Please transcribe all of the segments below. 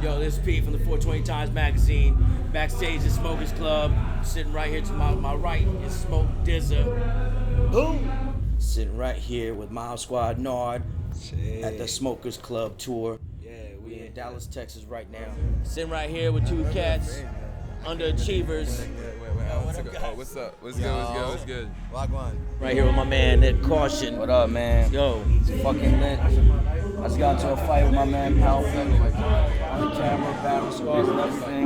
Yo, this is Pete from the 420 Times Magazine. Backstage at Smokers Club. Sitting right here to my right is Smoke DZA. Who? Sitting right here with MobSquad Nard at the Smokers Club tour. Yeah, we in Dallas, Texas right now. Sitting right here with two cats, Underachievers. What's up? What's good? Wagwan. Right here with my man, Nyck Caution. What up, man? Yo. It's fucking lit. I just got into a fight with my man Pal on the camera, battle scars and everything.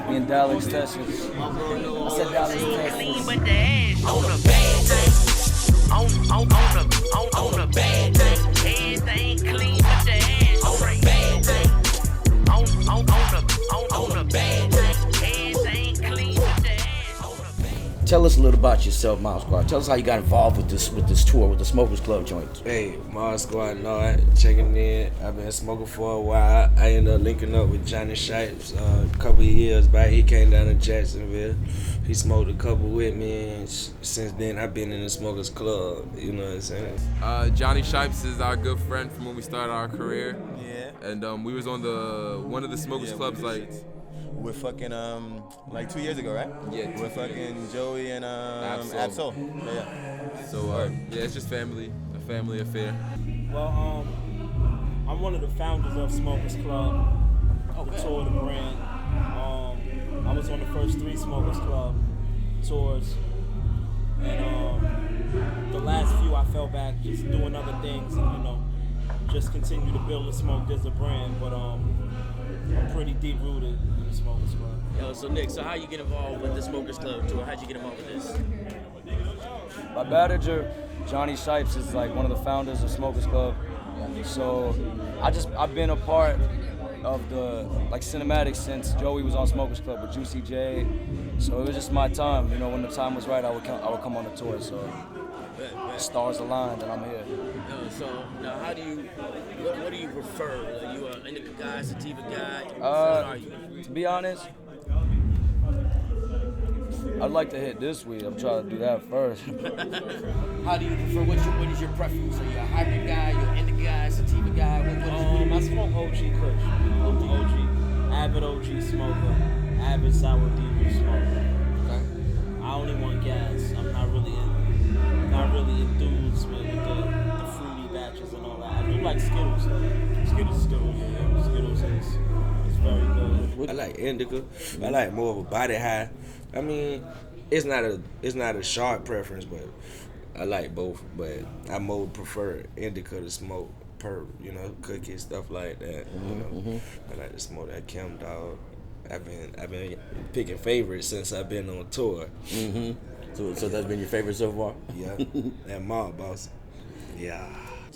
We in Dallas, Texas. I said Dallas, Texas. But the ass on the bad thing. On the bad thing. Everything clean, but the ass on the bad thing. On the bad thing. Everything clean, but the ass on the bad. Tell us a little about yourself, MobSquad. Tell us how you got involved with this tour, with the Smokers Club joint. Hey, MobSquad Nard, checking in. I've been smoking for a while. I ended up linking up with Johnny Shipes a couple of years back. He came down to Jacksonville. He smoked a couple with me, and since then I've been in the Smokers Club. You know what I'm saying? Johnny Shipes is our good friend from when we started our career. Yeah. And we was on one of the Smokers Clubs like. With fucking like 2 years ago, right? Yeah. With fucking Joey and Absol. Yeah. So yeah, it's just a family affair. Well, I'm one of the founders of Smokers Club, the tour of the brand. I was on the first 3 Smokers Club tours, and the last few I fell back just doing other things, and just continue to build the Smoke DZA brand. But I'm pretty deep rooted in the Smokers Club. Yo, so Nyck, so how you get involved with the Smokers Club tour? How'd you get involved with this? My manager, Johnny Shipes, is like one of the founders of Smokers Club. So I've been a part of the cinematics since Joey was on Smokers Club with Juicy J. So it was just my time. When the time was right, I would come on the tour. So stars aligned, and I'm here. So now, what do you prefer? Are you an indica guy, sativa guy? What are you? To be honest, I'd like to hit this weed. I'm trying to do that first. How do you prefer? What is your preference? Are you a hybrid guy? You an indica guy? Sativa guy? I smoke OG Kush. OG, avid OG smoker, avid sour diva smoker. Okay. I only want gas. I'm not really enthused with the fruity batches and all that. I do like Skittles though. Skittles. Yeah. Skittles is very good. I like indica. I like more of a body high. I mean, it's not a sharp preference, but I like both. But I more prefer indica to smoke cookies, stuff like that. I like to smoke that Chem Dog. I've been picking favorites since I've been on tour. So that's been your favorite so far? Yeah, that Mob Boss. Yeah.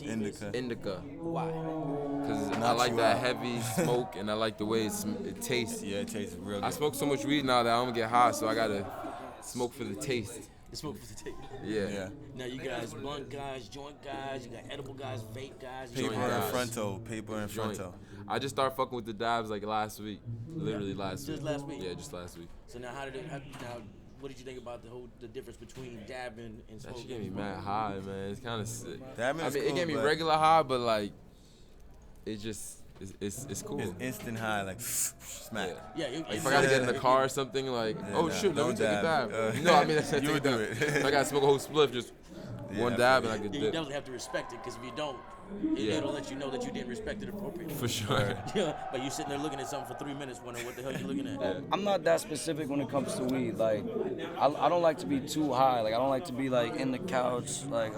Indica. Why? Because I like that heavy smoke, and I like the way it tastes. Yeah, it tastes real good. I smoke so much weed now that I don't get high, so I gotta smoke for the taste. Smoke for the tape. Yeah. Now you guys, blunt guys, joint guys, you got edible guys, vape guys. Paper Joint and guys. fronto. I just started fucking with the dabs like last week. Literally last week. Just last week? Yeah, just last week. So now what did you think about the difference between dabbing and That smoking? shit gave me mad high, man. It's kind of sick. Dabbing is it cool, gave me but regular high, but like, it just, it's cool. It's instant high, like smack. Yeah. Like if I gotta get in the car or something, like, shit, let me take a dab. That's You would do it. If I gotta smoke a whole spliff, just one dab and I could You dip. definitely have to respect it, because if you don't, it'll let you know that you didn't respect it appropriately. For sure. Yeah, but you sitting there looking at something for 3 minutes, wondering what the hell you're looking at. I'm not that specific when it comes to weed. Like, I don't like to be too high. Like, I don't like to be like in the couch. Like,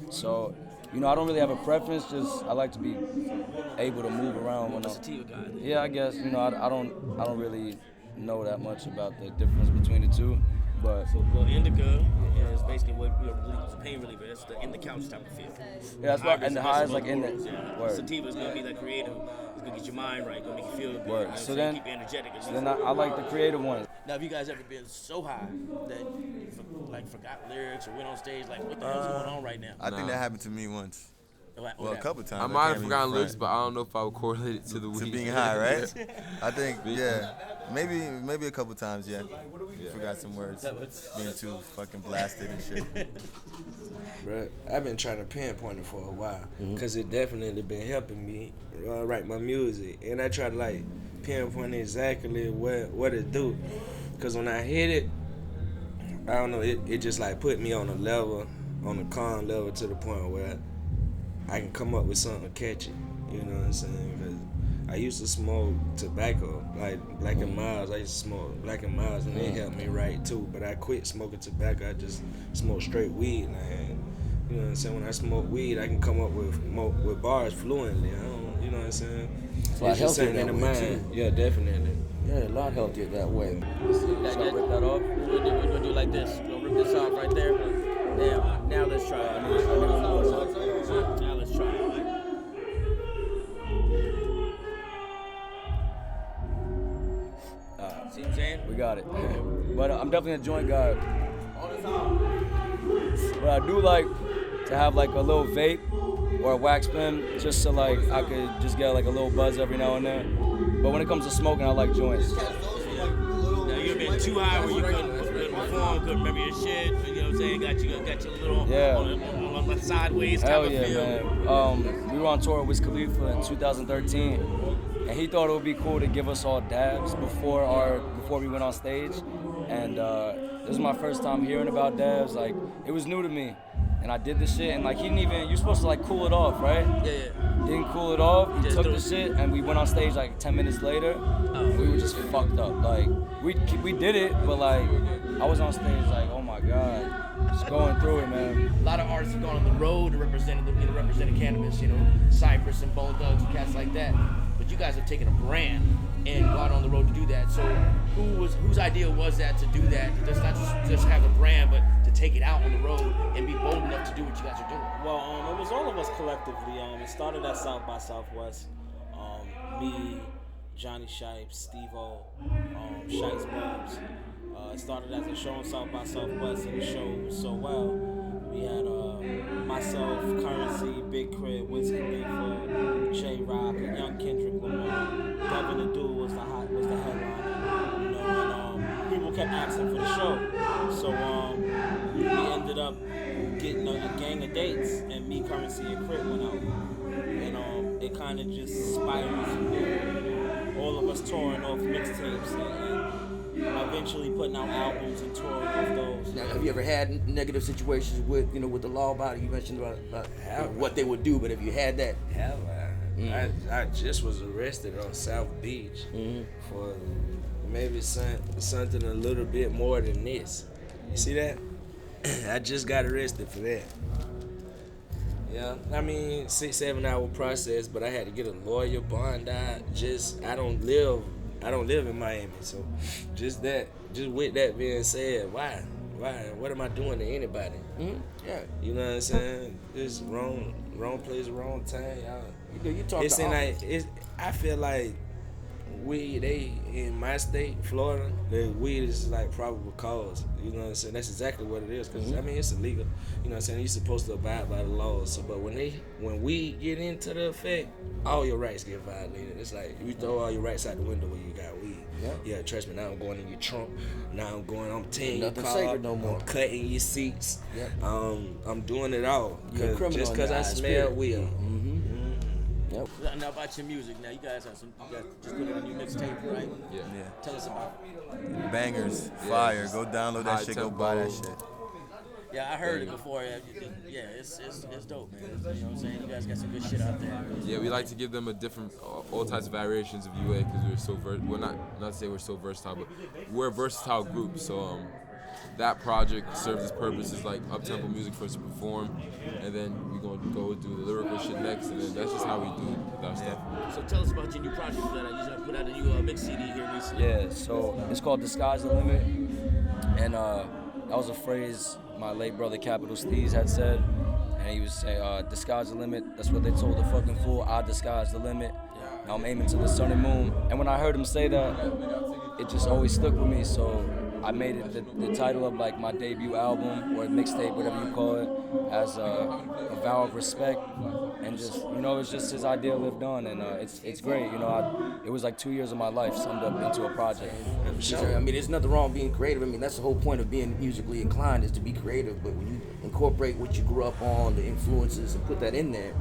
so. I don't really have a preference. Just I like to be able to move around when I'm. Sativa guy. Yeah, I guess I don't really know that much about the difference between the two, but Well, indica is basically what pain reliever. That's the in the couch type of feel. yeah, that's right. And the high is like in the word. Sativa is gonna be that creative. It's gonna get your mind right. Gonna make you feel good. Word. You know, So then- keep you energetic. Then I like the creative one. Now, have you guys ever been so high that you forgot lyrics or went on stage like, what the hell's going on right now? I think that happened to me once. Well, a couple times. I might have can't forgotten even lyrics, front. but I don't know if I would correlate it to the weed. To being high, right? I think, yeah. Maybe a couple times, yeah. Forgot some words. Being too fucking blasted and shit. Bruh, I've been trying to pinpoint it for a while, cause it definitely been helping me write my music, and I try to like pinpoint exactly what it do, cause when I hit it, I don't know, it just like put me on a level, on a calm level to the point where I can come up with something catchy. You know what I'm saying? Cause I used to smoke tobacco, like Black and Miles. I used to smoke Black and Miles, and they helped me write too. But I quit smoking tobacco. I just smoke straight weed. Like, you know what I'm saying? When I smoke weed, I can come up with bars fluently. I don't, you know what I'm saying? It's a lot just healthier something in the that way, mind. Yeah, definitely. Yeah, a lot healthier that way. Should I rip that off? We're gonna do like this. We're gonna rip this off right there. Now let's try it. Now let's try it. See what I'm saying? We got it. But I'm definitely a joint guy. But I do like to have like a little vape or a wax pen, just so like I could just get like a little buzz every now and then. But when it comes to smoking, I like joints. Now you've been too high where you couldn't perform, couldn't remember your shit. You know what I'm saying? Got you a little on the sideways Hell type yeah, of feel. man. We were on tour with Wiz Khalifa in 2013, and he thought it would be cool to give us all dabs before we went on stage. And this was my first time hearing about dabs. Like, it was new to me, and I did the shit. And like, he didn't even. You're supposed to like cool it off, right? Yeah. Didn't cool it off. He Just took threw the it. shit, and we went on stage like 10 minutes later. We were just fucked up. Like, we did it, but like, I was on stage like, oh my god, just going through it, man. A lot of artists have gone on the road to represent cannabis, Cypress and Bone Thugs and cats like that. But you guys have taken a brand and gone on the road to do that. So whose idea was that to do that? To just not just have a brand, but to take it out on the road and be bold enough to do what you guys are doing? Well, it was all of us collectively. It started at South by Southwest. Me, Johnny Shipes, Steve-O, Shipes Bubs. It started as a show on South by Southwest, and the show was so well. We had myself, Currency, Big Crit, Wiz Khalifa, J-Rock, and Young Kendrick Lamar. Devin the Dude was the headliner, and people kept asking for the show. So we ended up getting a gang of dates, and me, Currency, and Crit went out. And it kind of just spiraled from there. All of us touring off mixtapes and eventually putting out albums and touring off those. Now, have you ever had negative situations with the law body? You mentioned about what they would do, but have you had that? Hell, I just was arrested on South Beach for maybe something a little bit more than this. You see that? I just got arrested for that. Yeah, I mean 6-7 hour process, but I had to get a lawyer, bond out. I don't live in Miami, so just with that being said, why? What am I doing to anybody? Yeah, you know what I'm saying? It's wrong place, wrong time, y'all. You talk to I feel like weed, in my state, Florida, the weed is like probable cause. You know what I'm saying? That's exactly what it is. Cause I mean, it's illegal. You know what I'm saying? You're supposed to abide by the laws. So, but when we get into the effect, all your rights get violated. It's like you throw all your rights out the window when you got weed. Yeah, trust me. Now I'm going in your trunk. Now I'm tearing your Nothing car. sacred no more. I'm cutting your seats. Yep. I'm doing it all. You're a criminal Just in because the I eyes, smell period. weed. Yep. Now about your music. Now you guys just put it on your mixtape, right? Yeah. Tell us about it. Bangers, fire. Go download that High shit. Go tempo. buy that shit. Yeah, I heard it before. Yeah, it's dope, man. You know what I'm saying? You guys got some good shit out there. Yeah, we like to give them a different, all types of variations of UA because we're so not to say we're so versatile, but we're a versatile group. So that project serves its purpose as like up-tempo music for us to perform, and then we're gonna go do the lyrical shit next, and then that's just how we do our stuff. So tell us about your new project that you just put out a new mix CD here recently. Yeah, so it's called The Sky's the Limit, and that was a phrase my late brother Capital Steez had said, and he was saying, "The sky's the limit." That's what they told the fucking fool. The sky's the limit. Now I'm aiming to the sun and moon. And when I heard him say that, it just always stuck with me. So I made it the title of like my debut album or mixtape, whatever you call it, as a vow of respect, and just it's just his idea lived on, and it's great. It was like 2 years of my life summed up into a project. Sure. I mean, there's nothing wrong with being creative. I mean, that's the whole point of being musically inclined is to be creative. But when you incorporate what you grew up on, the influences, and put that in there,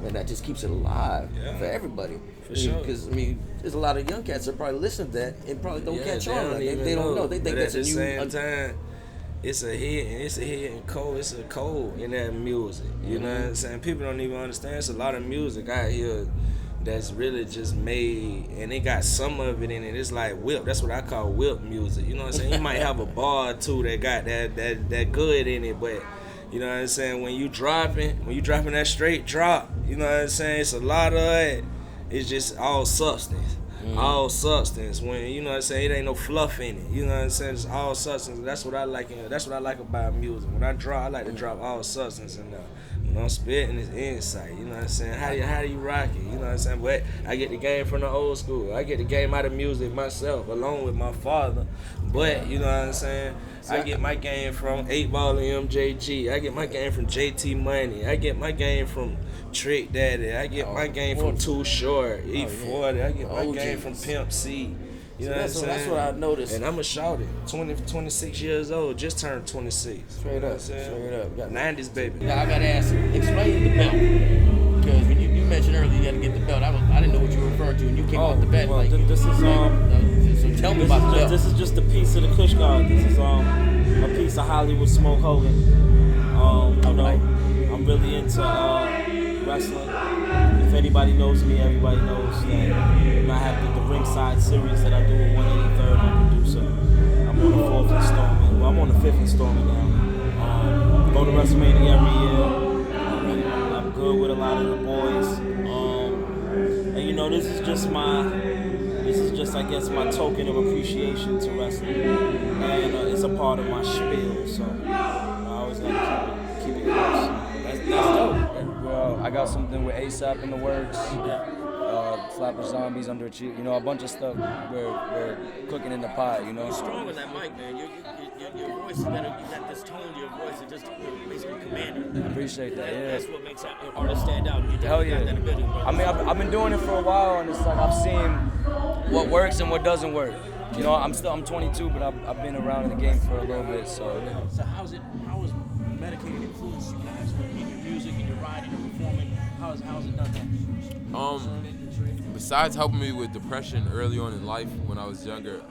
man, that just keeps it alive for everybody. For sure. Because I mean, there's a lot of young cats that probably listen to that and probably don't catch they on. don't They don't know. They think but that's at a the new. same time, it's a hidden code. It's a code in that music. You know what I'm saying? People don't even understand. It's a lot of music out here that's really just made, and they got some of it in it. It's like whip. That's what I call whip music. You know what I'm saying? You might have a bar or two that got that good in it, but you know what I'm saying? When you dropping that straight drop, you know what I'm saying? It's a lot of it. It's just all substance. All substance. When you know what I'm saying, it ain't no fluff in it. You know what I'm saying? It's all substance. That's what I like. That's what I like about music. When I drop, I like to drop all substance in there. When I'm spitting, it's insight. You know what I'm saying? How do you rock it? You know what I'm saying? But I get the game from the old school. I get the game out of music myself, along with my father. But you know what I'm saying? I get my game from 8 Ball and MJG. I get my game from JT Money. I get my game from Trick Daddy. I get my game from Too Short, E40. I get my game from Pimp C. You know what I'm saying? That's what I noticed. And I'm a shouty, 26 years old, just turned 26. Straight up, straight up. 90s baby. Now I gotta ask you, explain the belt. Because when you mentioned earlier you gotta get the belt, I didn't know what you were referring to, and you came off the belt. Well, like, this is so tell me about the belt. This is just a piece of the Kush God. This is a piece of Hollywood Smoke Hogan. I'm really into wrestling. If anybody knows me, everybody knows that I have the ringside series that I do with 183rd. I'm a producer. I'm on the 4th installment. Well, I'm on the 5th installment now. Go to WrestleMania every year. I'm good with a lot of the boys. And this is just I guess my token of appreciation to wrestling, and it's a part of my spiel. So I always gotta keep it close. That's dope. Well, I got something with ASAP in the works. Flapper Zombies, Underachievers, a bunch of stuff we're cooking in the pot, You're strong with that mic, man. Your voice, you got this tone to your voice that just basically commanding. I appreciate that, yeah. That's what makes artists stand out. You Hell definitely yeah. got that ability, bro. I mean, I've been doing it for a while, and it's like I've seen what works and what doesn't work. I'm 22, but I've been around in the game for a little bit, so. So how has medicated influenced you guys in your music, in your writing, and performing? How has it done that? Besides helping me with depression early on in life when I was younger,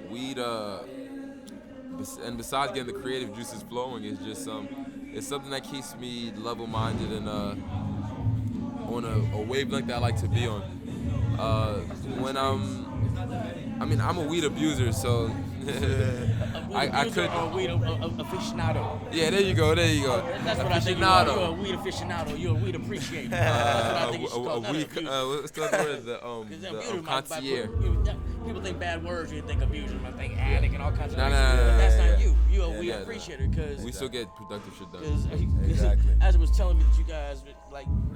weed, and besides getting the creative juices flowing, it's just it's something that keeps me level-minded and on a wavelength that I like to be on. I'm a weed abuser, so I could. Or a weed aficionado. Yeah, there you go. That's what I think you are. You're a weed aficionado. You're a weed appreciator. That's what I think you should call that. What's the word? The concierge. People think bad words. You think abuser. I think addict and all kinds of No, things. no. But that's not you. You're a weed appreciator because We still get productive shit done. Exactly. As it was telling me that you guys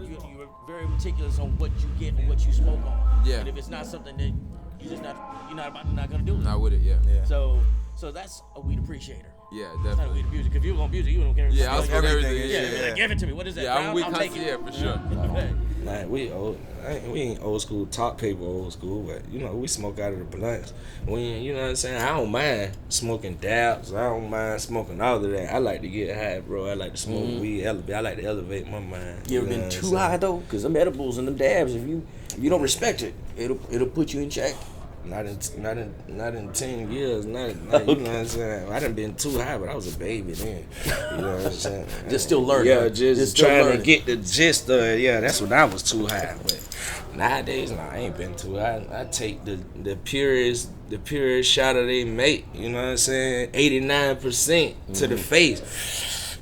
you were very meticulous on what you get and what you smoke on. Yeah. And if it's not something that you're not gonna do it. Not with it, yeah. So that's a weed appreciator. Yeah, It's not a definitely. weed abuser. Because if you were gonna abuse it, you wouldn't care. Yeah, I'll smoke everything. Yeah, give it to me. What is that? Yeah, I'm a weed I'll take it. concierge for sure. Like we ain't old school top paper old school, but we smoke out of the blunts. You know what I'm saying? I don't mind smoking dabs. I don't mind smoking all of that. I like to get high, bro. I like to smoke weed. I like to elevate my mind. You ever been too high though? Because them edibles and them dabs, if you don't respect it, it'll put you in check. Not in 10 years. You know what I'm saying? I done been too high, but I was a baby then. You know what I'm saying? Just still learning. Yeah, just still trying learning. to get the gist of it. Yeah, that's when I was too high. But nowadays, I ain't been too high. I take the purest shot of they make. You know what I'm saying? 89% to the face.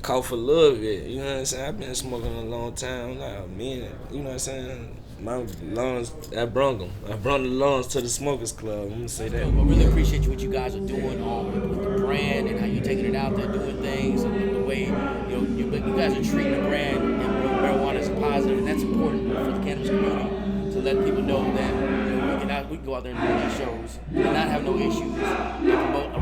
Cough a little bit. You know what I'm saying? I've been smoking a long time now. You know what I'm saying? My lungs, I brung them. I brung the lungs to the Smokers Club. I'm gonna say that. I really appreciate what you guys are doing with the brand and how you're taking it out there, doing things, and the way you guys are treating the brand and marijuana is positive, and that's important for the cannabis community to let people know that we we can go out there and do these shows and not have no issues and promote a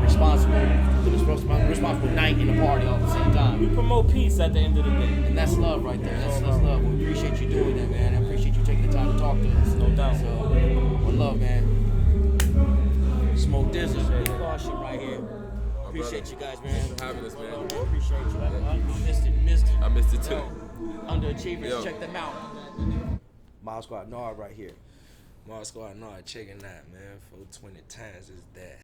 responsible night and a party all at the same We time. promote peace at the end of the day. And that's love right there. That's love. We appreciate you doing that, man. I appreciate you taking the time to talk to us. No doubt. So, one love, man. Smoke DZA. Shit right here. Appreciate you guys, man. Thanks for having us, man. Appreciate you. I missed it. I missed it too. Underachievers, Yo. check them out. MobSquad Nard right here. MobSquad Nard, checking that, man. 420 times is that.